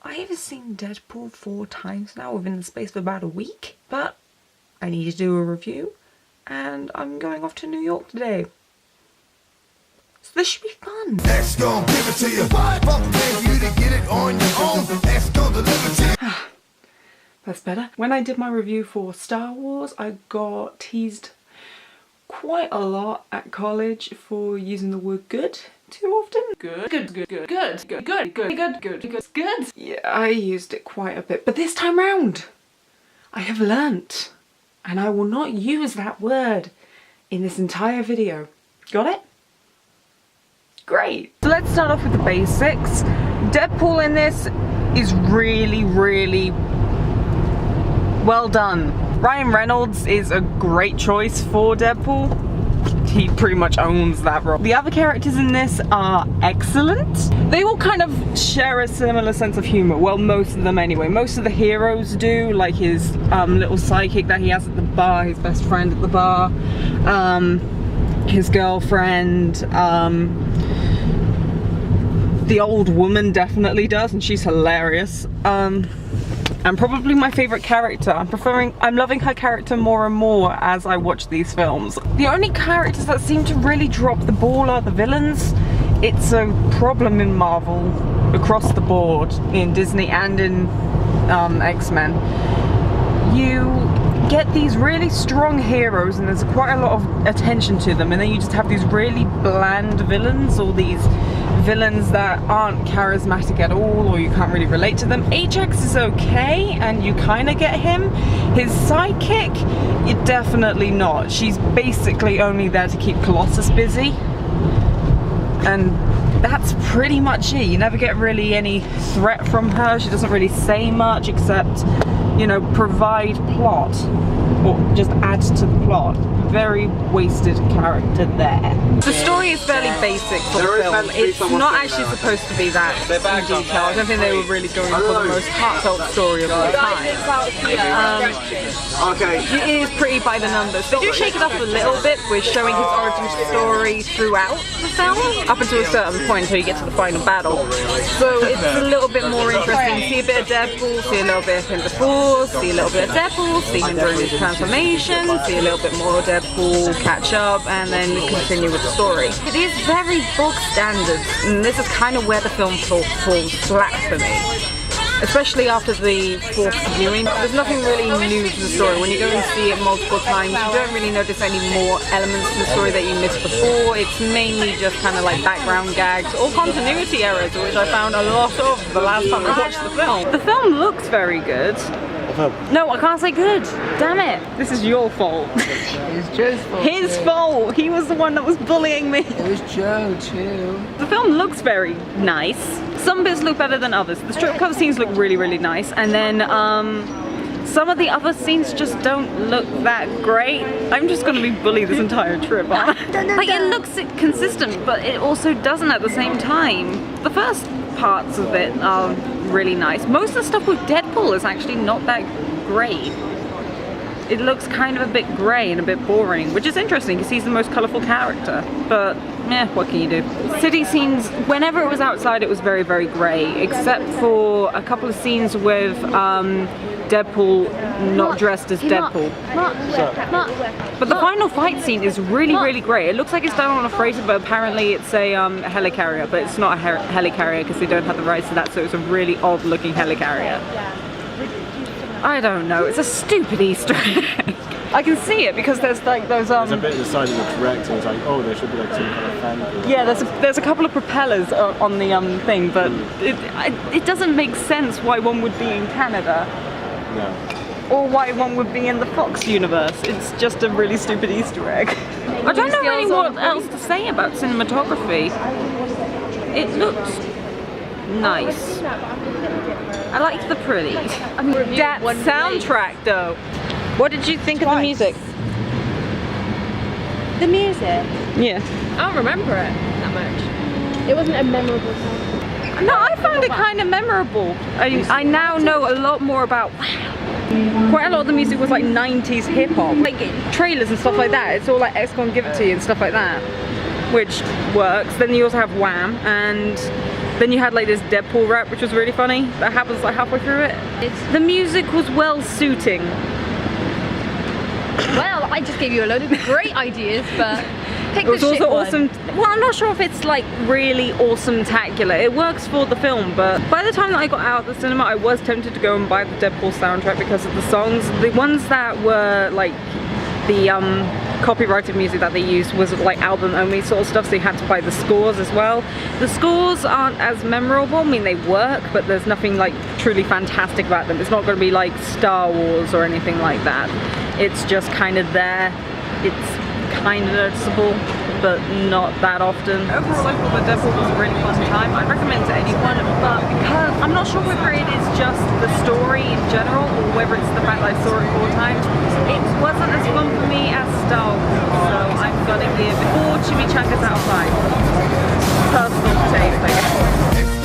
I have seen Deadpool 4 times now within the space of about a week, but I need to do a review and I'm going off to New York today. So this should be fun. X gon' give it to you. Fuck you to get it on your own. X gon' deliver to you. That's better. When I did my review for Star Wars, I got teased quite a lot at college for using the word good too often. Good. Yeah, I used it quite a bit, but this time round, I have learnt, and I will not use that word in this entire video. Got it? Great. So let's start off with the basics. Deadpool in this is really, really well done. Ryan Reynolds is a great choice for Deadpool. He pretty much owns that role. The other characters in this are excellent. They all kind of share a similar sense of humor. Well, most of them anyway. Most of the heroes do, like his little sidekick that he has at the bar, his best friend at the bar, his girlfriend, the old woman definitely does, and she's hilarious. And probably my favourite character. I'm loving her character more and more as I watch these films. The only characters that seem to really drop the ball are the villains. It's a problem in Marvel across the board, in Disney and in X-Men. You get these really strong heroes and there's quite a lot of attention to them, and then you just have these really bland villains, or these villains that aren't charismatic at all, or you can't really relate to them. Ajax is okay and you kind of get him. His sidekick, you're definitely not. She's basically only there to keep Colossus busy, and that's pretty much it. You never get really any threat from her. She doesn't really say much except, you know, provide plot or just add to the plot. Very wasted character there. The story is fairly basic for the film. It's not actually supposed to be that in detail. I don't think they were really going for the most heartfelt story of all time. It is pretty by the numbers. They do shake it up a little bit with showing his origin story throughout the film, up until a certain point until you get to the final battle. So it's a little bit more interesting. See a bit of Deadpool, see a little bit of him before, see a little bit of Deadpool, see him during his transformation, see a little bit more Deadpool, catch up, and then continue with the story. It is very bog standard, and this is kind of where the film falls flat for me. Especially after the fourth viewing. There's nothing really new to the story. When you go and see it multiple times, you don't really notice any more elements to the story that you missed before. It's mainly just kind of like background gags or continuity errors, which I found a lot of the last time I watched the film. The film looks very good. No, I can't say good. Damn it. This is your fault. It's Joe's fault. His fault. He was the one that was bullying me. It was Joe too. The film looks very nice. Some bits look better than others. The strip club scenes look really, really nice. And then some of the other scenes just don't look that great. I'm just going to be bullied this entire trip. Like, it looks consistent, but it also doesn't at the same time. The first parts of it are really nice. Most of the stuff with Deadpool is actually not that great. It looks kind of a bit grey and a bit boring, which is interesting because he's the most colourful character. But, what can you do? City scenes, whenever it was outside, it was very, very grey, except for a couple of scenes with Deadpool not dressed as Deadpool. But the final fight scene is really, really great. It looks like it's done on a freighter, but apparently it's a helicarrier, but it's not a helicarrier because they don't have the rights to that, so it's a really odd looking helicarrier. I don't know, it's a stupid Easter egg. I can see it because there's like those There's a bit that decided to correct and it's like, oh, there should be like some kind of fan. Yeah, there's a couple of propellers on the thing, but it doesn't make sense why one would be in Canada. No. Or why one would be in the Fox universe. It's just a really stupid Easter egg. I don't know really what else to say about cinematography. It looks nice. I liked the pretty. That soundtrack though. What did you think of the music? The music? Yeah. I don't remember it that much. It wasn't a memorable song. No, I found it kind of memorable. I now know a lot more about, wow. Quite a lot of the music was like 90s hip hop. Like trailers and stuff like that. It's all like X-Con Give It To You and stuff like that. Which works. Then you also have Wham, and Then you had like this Deadpool rap, which was really funny. That happens like halfway through it. The music was well suiting. Well, I just gave you a load of great ideas, but pick It was the also shit one. awesome. Well, I'm not sure if it's like really awesome-tacular. It works for the film, but by the time that I got out of the cinema, I was tempted to go and buy the Deadpool soundtrack because of the songs. The ones that were like the copyrighted music that they used was like album only sort of stuff, so you had to buy the scores as well. The scores aren't as memorable. I mean, they work, but there's nothing like truly fantastic about them. It's not going to be like Star Wars or anything like that. It's just kind of there. It's kind of noticeable, but not that often. Overall, I thought that Deadpool was a really fun time. I'd recommend it to anyone, but because I'm not sure whether it is just the story in general or whether it's the fact that I saw it 4 times, it wasn't as fun for me as Star Wars, so I'm gonna give 4 chimichangas out of 5. Personal taste, I guess.